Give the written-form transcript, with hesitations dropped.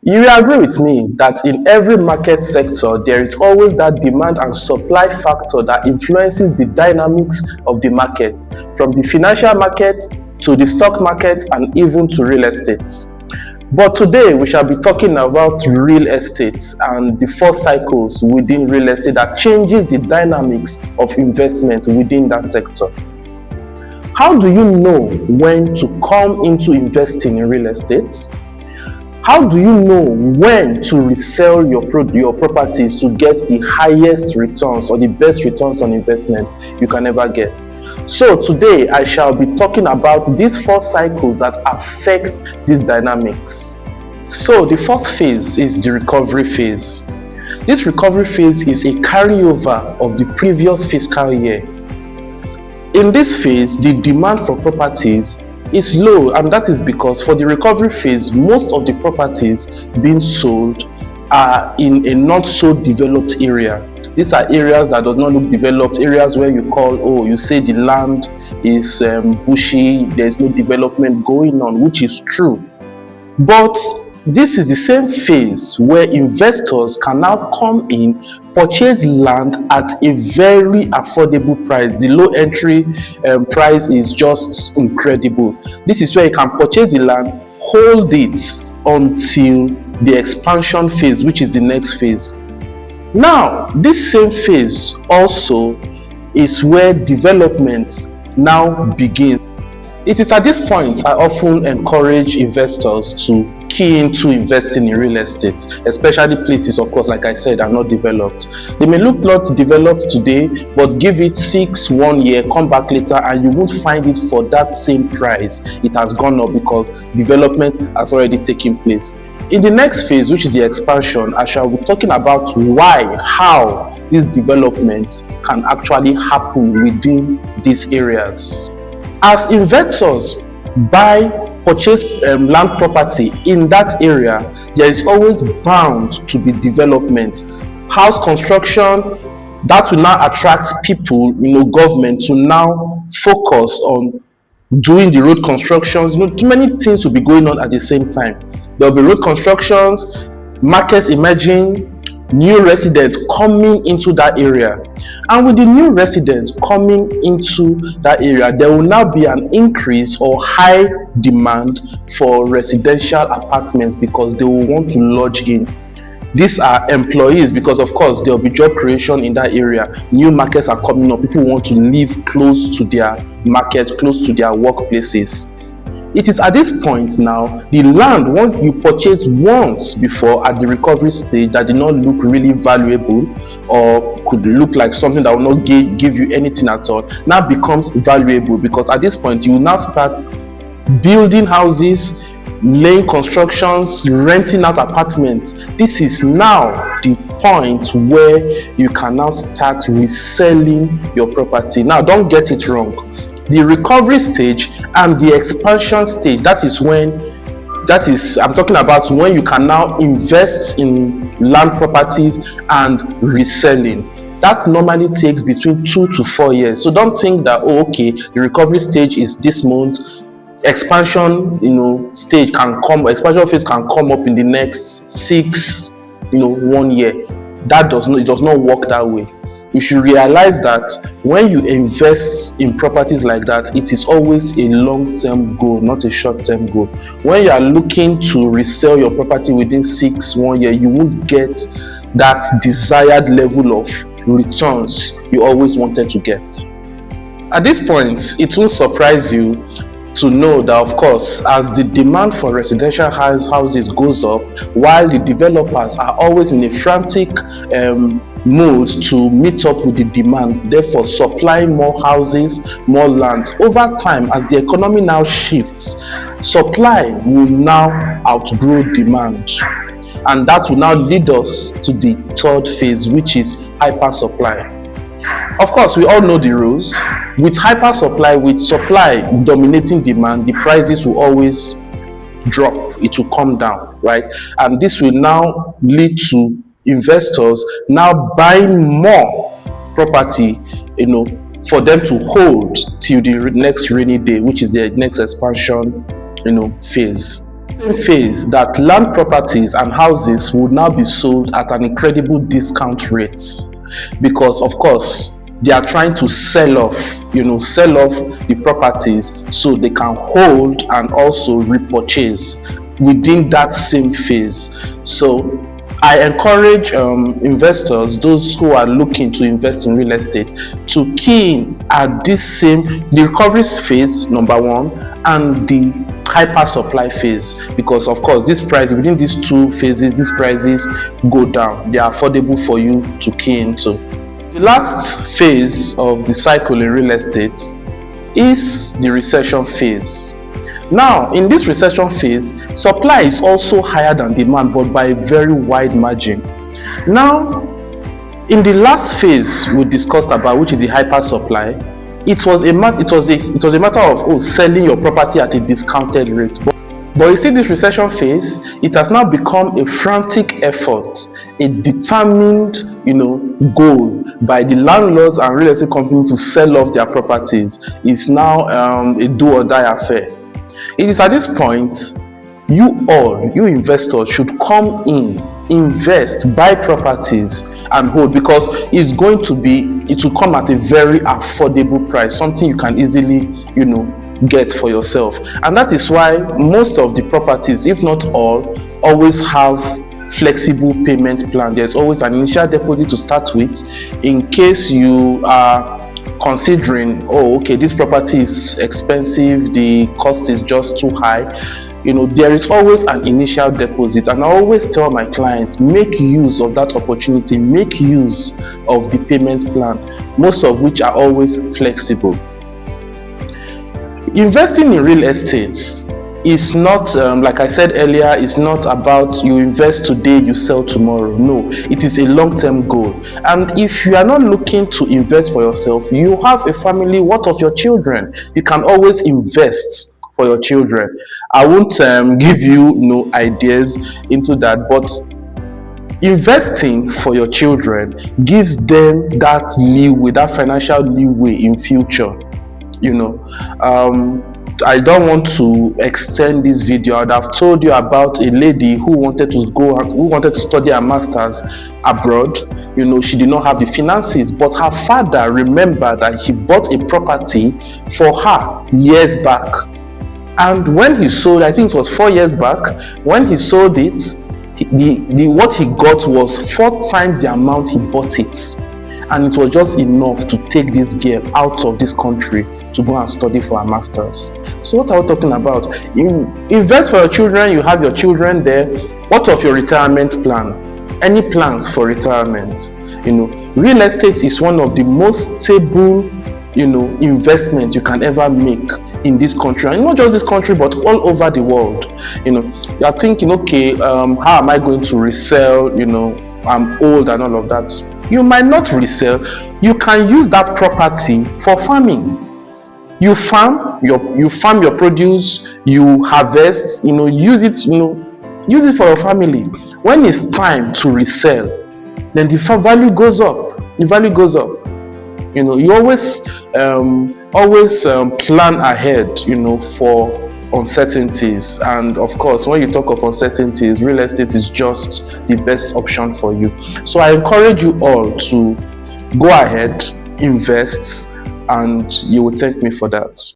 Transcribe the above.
You will agree with me that in every market sector, there is always that demand and supply factor that influences the dynamics of the market, from the financial market to the stock market and even to real estate. But today we shall be talking about real estate and the four cycles within real estate that changes the dynamics of investment within that sector. How do you know when to come into investing in real estate? How do you know when to resell your properties to get the highest returns or the best returns on investment you can ever get? So today I shall be talking about these four cycles that affects these dynamics. So the first phase is the recovery phase. This recovery phase is a carryover of the previous fiscal year. In this phase, the demand for properties is low, and that is because for the recovery phase, most of the properties being sold are in a not so developed area. These are areas that does not look developed, areas where you say the land is bushy, there's no development going on, which is true. But this is the same phase where investors can now come in, purchase land at a very affordable price. The low entry price is just incredible. This is where you can purchase the land, hold it until the expansion phase, which is the next phase. Now, this same phase also is where development now begins. It is at this point I often encourage investors to key into investing in real estate, especially places, of course, like I said, are not developed. They may look not developed today, but give it 1 year, come back later, and you won't find it for that same price. It has gone up because development has already taken place. In the next phase, which is the expansion, I shall be talking about how these developments can actually happen within these areas. As investors purchase land property in that area, there is always bound to be development. House construction, that will now attract people, government to now focus on doing the road constructions. Too many things will be going on at the same time. There will be road constructions, markets emerging, new residents coming into that area. And with the new residents coming into that area, there will now be an increase or high demand for residential apartments because they will want to lodge in. These are employees because, of course, there will be job creation in that area. New markets are coming up. People want to live close to their markets, close to their workplaces. It is at this point now, the land once you purchased once before at the recovery stage that did not look really valuable or could look like something that will not give you anything at all, now becomes valuable because at this point you will now start building houses, laying constructions, renting out apartments. This is now the point where you can now start reselling your property. Now, don't get it wrong. The recovery stage and the expansion stage, I'm talking about when you can now invest in land properties and reselling. That normally takes between 2 to 4 years. So don't think that, the recovery stage is this month. Expansion, expansion phase can come up in the next 1 year. It does not work that way. You should realize that when you invest in properties like that, it is always a long-term goal, not a short-term goal. When you are looking to resell your property within 1 year, you won't get that desired level of returns you always wanted to get. At this point, it will surprise you to know that, of course, as the demand for residential houses goes up, while the developers are always in a frantic mode to meet up with the demand, therefore supplying more houses, more lands. Over time, as the economy now shifts, supply will now outgrow demand. And that will now lead us to the third phase, which is hyper supply. Of course, we all know the rules. With hyper supply, with supply dominating demand, the prices will always drop. It will come down, right? And this will now lead to investors now buying more property, for them to hold till the next rainy day, which is the next expansion, phase. phase that land properties and houses would now be sold at an incredible discount rate, because of course they are trying to sell off the properties so they can hold and also repurchase within that same phase. So I encourage investors, those who are looking to invest in real estate, to key in at the recovery phase, number one, and the hyper supply phase, because of course within these two phases, these prices go down. They are affordable for you to key into. The last phase of the cycle in real estate is the recession phase. Now, in this recession phase, supply is also higher than demand, but by a very wide margin. Now, in the last phase we discussed about, which is the hyper supply, it was a matter of selling your property at a discounted rate. But you see, this recession phase, it has now become a frantic effort, a determined goal by the landlords and real estate companies to sell off their properties. It's now a do or die affair. It is at this point you investors should come in, invest, buy properties and hold, because it will come at a very affordable price, something you can easily get for yourself. And that is why most of the properties, if not all, always have flexible payment plan. There's always an initial deposit to start with, in case you are considering, this property is expensive, the cost is just too high. There is always an initial deposit, and I always tell my clients, make use of that opportunity, make use of the payment plan, most of which are always flexible. Investing in real estate is not, like I said earlier, it's not about you invest today, you sell tomorrow. No, it is a long-term goal. And if you are not looking to invest for yourself, you have a family, what of your children? You can always invest for your children. I won't give you no ideas into that, but investing for your children gives them that leeway, that financial leeway in future. I don't want to extend this video. I'd have told you about a lady who wanted to study a master's abroad. She did not have the finances, but her father remembered that he bought a property for her years back. And when he sold, I think it was 4 years back, when he sold it, what he got was 4 times the amount he bought it. And it was just enough to take this girl out of this country to go and study for a master's. So what are we talking about? You invest for your children, you have your children there. What of your retirement plan? Any plans for retirement? Real estate is one of the most stable investment you can ever make in this country, and not just this country but all over the world. You are thinking, okay, how am I going to resell? I'm old and all of that. You might not resell. You can use that property for farming. You farm your produce, you harvest, use it for your family. When it's time to resell, then the value goes up. You always plan ahead, for uncertainties. And of course, when you talk of uncertainties, real estate is just the best option for you. So I encourage you all to go ahead, invest, and you will thank me for that.